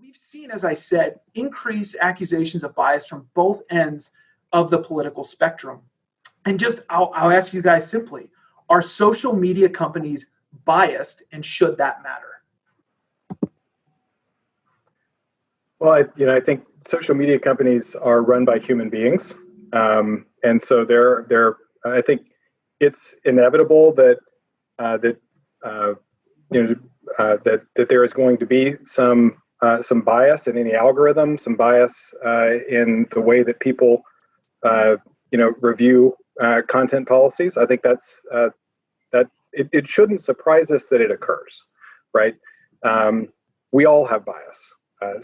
we've seen, as I said, increased accusations of bias from both ends of the political spectrum. And I'll ask you guys simply, are social media companies biased, and should that matter? Well, I think social media companies are run by human beings, and so I think it's inevitable that there is going to be some bias in any algorithm, some bias in the way that people review content policies. I think that it shouldn't surprise us that it occurs, right? We all have bias,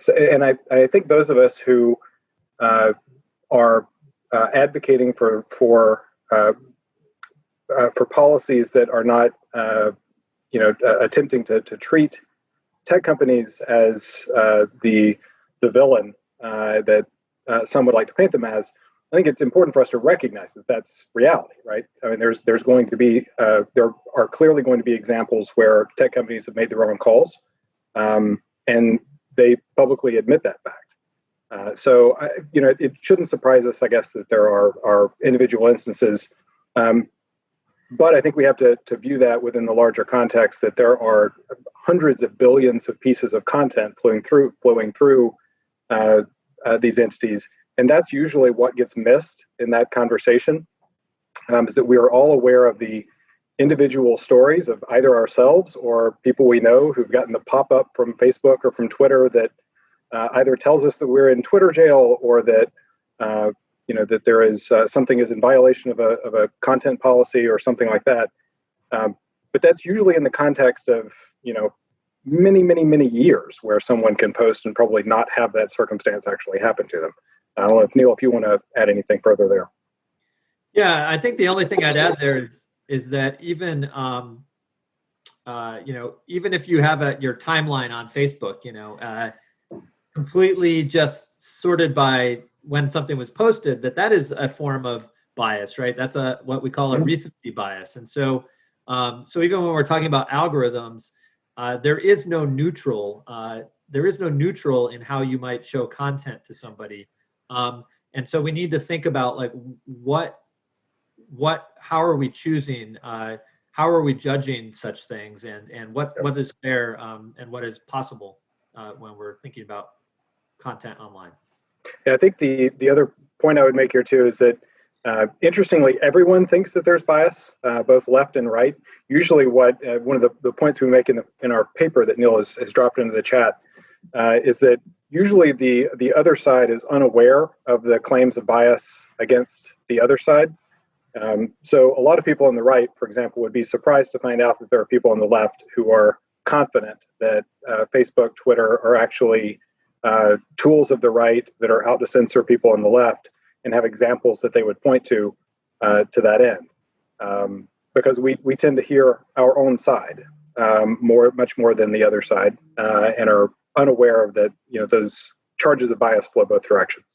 and I think those of us who are advocating for policies that are not attempting to treat tech companies as the villain that some would like to paint them as. I think it's important for us to recognize that that's reality, right? I mean, there's going to be there are clearly going to be examples where tech companies have made the wrong calls, and they publicly admit that fact. So it shouldn't surprise us, I guess, that there are individual instances, but I think we have to view that within the larger context that there are hundreds of billions of pieces of content flowing through these entities. And that's usually what gets missed in that conversation, is that we are all aware of the individual stories of either ourselves or people we know who've gotten the pop-up from Facebook or from Twitter that either tells us that we're in Twitter jail or that that there is something is in violation of a content policy or something like that. But that's usually in the context of many years where someone can post and probably not have that circumstance actually happen to them. I don't know if Neil, if you want to add anything further there. Yeah, I think the only thing I'd add there is that even even if you have your timeline on Facebook, completely just sorted by when something was posted, that is a form of bias, right? That's what we call a recency bias. And so even when we're talking about algorithms, there is no neutral. There is no neutral in how you might show content to somebody. And so we need to think about how are we choosing, how are we judging such things, and what is fair and what is possible when we're thinking about content online. Yeah, I think the other point I would make here too is that interestingly, everyone thinks that there's bias, both left and right. Usually, one of the points we make in our paper that Neil has dropped into the chat is that usually the other side is unaware of the claims of bias against the other side. So a lot of people on the right, for example, would be surprised to find out that there are people on the left who are confident that Facebook, Twitter are actually tools of the right that are out to censor people on the left, and have examples that they would point to that end. Because we tend to hear our own side much more than the other side, and are unaware of that. Those charges of bias flow both directions.